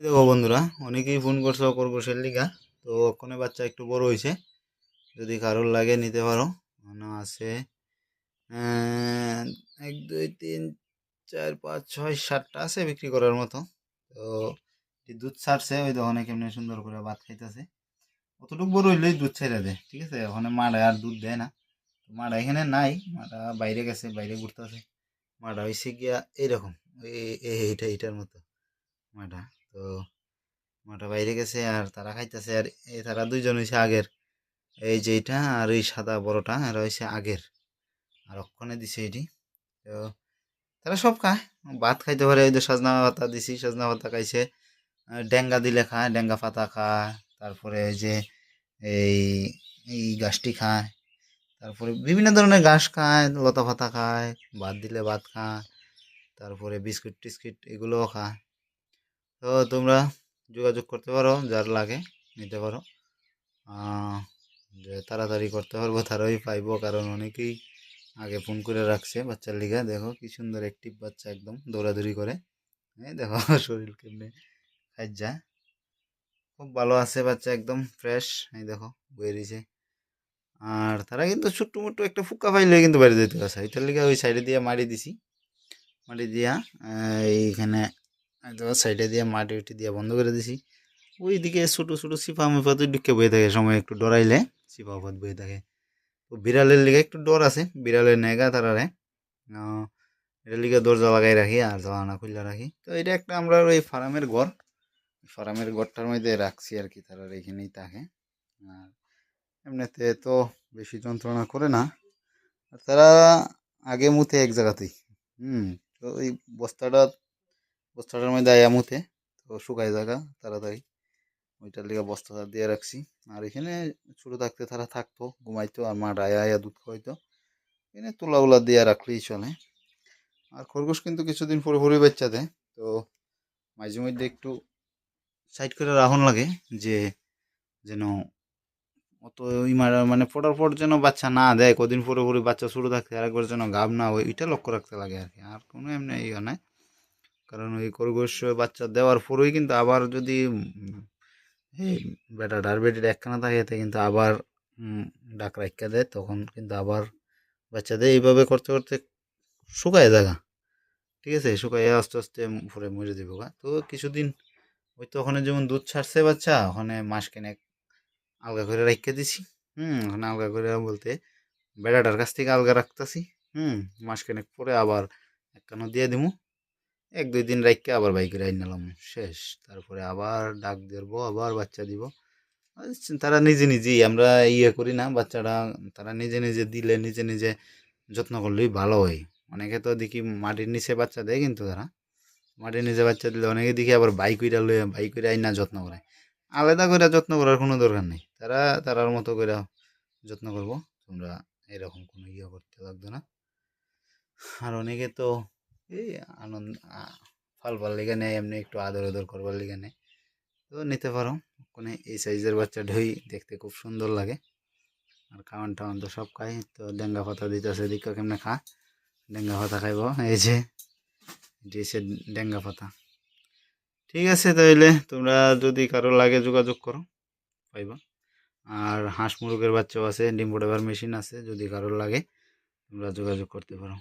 দেখো বন্ধুরা, অনেকেই ফোন করছো খরগোশের লিগা। তো ওখানে বাচ্চা একটু বড় হয়েছে, যদি কারোর লাগে নিতে পারো। মনে আছে 1 2 3 4 5 6 7টা আছে বিক্রি করার মতো। তো এই দুধ ছাড়ছে, ওই দোকানে কেমনি সুন্দর করে ভাত খাইতেছে। অতটুকু বড় হইলেই দুধ ছেড়ে দেয়, ঠিক আছে। ওখানে মাড়া আর দুধ দেয় না। তো মাড়া এখানে নাই, মাড়া বাইরে গেছে, বাইরে ঘুরতেছে। মাড়া হয়েছে গিয়া এইরকম, এইটার মতো মাটা। তো মাটা বাইরে গেছে আর তারা খাইতেছে। আর এই তারা দুইজন হয়েছে আগের, এই যে এটা আর এই সাদা বড়টা এরা হয়েছে আগের। আর অক্ষণে দিছে এটি। তো তারা সব খায়, ভাত খাইতে পারে। ওই যে সজনা পাতা দিছি, সজনা পাতা খাইছে। ডেঙ্গা দিলে খায়, ডেঙ্গা পাতা খায়। তারপরে এই যে এই এই গাছটি খায়। তারপরে বিভিন্ন ধরনের ঘাস খায়, লতা পাতা খায়, ভাত দিলে ভাত খায়। তারপরে বিস্কুট টিস্কুট এগুলোও খায়। তো তোমরা যোগাযোগ করতে পারো, যার লাগে নিতে পারো। আহ, যে তাড়াতাড়ি করতে পারবো তারাই পাইবো, কারণ অনেকেই আগে ফোন করে রাখছে বাচ্চার লিগা। দেখো কি সুন্দর অ্যাক্টিভ বাচ্চা, একদম দৌড়াদৌড়ি করে। এই দেখো শরীর কেমনে খাই যায়। খুব ভালো আছে বাচ্চা, একদম ফ্রেশ। এই দেখো বয়ে দিছে। আর তারা কিন্তু ছোট্ট মোট্ট একটা ফুক্কা পাইলে কিন্তু বাইরে যেতে পারছে, এটার লিগা ওই সাইডে দিয়ে মারি দিছি। মাটি দিয়া এইখানে সাইডে দিয়ে মাটি উঠি দিয়া বন্ধ করে দিছি। ওইদিকে ছোট ছোট সিপা মিপা তো ঢুকে বয়ে থাকে, সময় একটু ডরাইলে সিপা পাত বয়ে থাকে। তো বিড়ালের লিগে একটু ডর আছে, বিড়ালের নেগা তারারে। এটার লিগে দরজা লাগাই রাখি আর জানালা খুলে রাখি। তো এটা একটা আমরা ওই ফার্মের ঘর, ফার্মের ঘরটার মধ্যে রাখছি আর কি, তারা এখানেই থাকে। আর এমনিতে তো বেশি যন্ত্রণা করে না। আর তারা আগে মুতে এক জায়গাতেই। হুম। তো ওই বস্তাটা বস্তাটার মধ্যে আয়া মুতে, তো শুকায় জায়গা তাড়াতাড়ি। ওইটার লিগে বস্তাটা দিয়ে রাখছি। আর এখানে ছোট থাকতে তারা থাকতো, ঘুমাইতো, আর মা আয়া আয়া দুধ খাওয়াইতো। এখানে তুলা উলা দিয়ে রাখলেই চলে। আর খরগোশ কিন্তু কিছুদিন পরে পরে বাচ্চা দেয়। তো মাঝে মধ্যে একটু সাইড করে রাখুন লাগে, যে যেন অত মানে পড়ার পর যেন বাচ্চা না দেয়, কদিন পরে পরে বাচ্চা শুরু থাকতে আর একবার যেন গাব না হয়, এটা লক্ষ্য রাখতে লাগে আর কি। আর কোনো এমনি ইয়ে নাই। কারণ ওই খরগোশ বাচ্চা দেওয়ার পরেই কিন্তু আবার যদি এই বেটাটার বেটির একখানা থাকে, এতে কিন্তু আবার ডাক রাখা দেয়, তখন কিন্তু আবার বাচ্চা দেয়। এইভাবে করতে করতে শুকায় জায়গা, ঠিক আছে। শুকায় আস্তে আস্তে পরে মরে যাবো গা। তো কিছুদিন ওই তো ওখানে যেমন দুধ ছাড়ছে বাচ্চা, ওখানে মাসখানেক আলগা করে রেখে দিছি। ওখানে আলগা করে বলতে বেড়াটার কাছ থেকে আলগা রাখতেছি। মাসখানেক পরে আবার একখানো দিয়ে দিমু। 1 2 দিন রাখকে আবার বাইক করে নিলাম, শেষ। তারপরে আবার ডাক দেবো, আবার বাচ্চা দিব। আর তারা নিজে নিজেই, আমরা ইয়ে করি না বাচ্চাটা। তারা নিজে নিজে দিলে, নিজে নিজে যত্ন করলেই ভালো হয়। অনেকে তো দেখি মাটির নিচে বাচ্চা দেয়, কিন্তু তারা মাটির নিচে বাচ্চা দিলে অনেকে দেখি আবার বাইক কইরা লয়ে বাইক কইরা আইনা যত্ন করে। আলাদা করে যত্ন করার কোনো দরকার নেই, তারা তারার মতো করে যত্ন করবো। তোমরা এরকম কোনো ইয়ে করতে লাগবে না। আর অনেকে তো এই আনন্দ ফল ফল লেগে নেয়, এমনি একটু আদর আদর করবার লেগে নেয়। তো নিতে পারো। ওখানে এই সাইজের বাচ্চা ঢই দেখতে খুব সুন্দর লাগে। আর খাওয়ান টাওয়ান তো সব খাই। তো ডেঙ্গা পাতা দিতেছে, দিকে কেমনে খা। ডেঙ্গা পাতা খাইব, এই যে এটি হচ্ছে ডেঙ্গা পাতা। ঠিক আছে, তাইলে তোমরা যদি কারো লাগে যোগাযোগ করো, পাইবা। আর হাঁস মুরগের বাচ্চাও আছে, ডিম ফোটাবার মেশিন আছে, যদি কারোর লাগে তোমরা যোগাযোগ করতে পারো।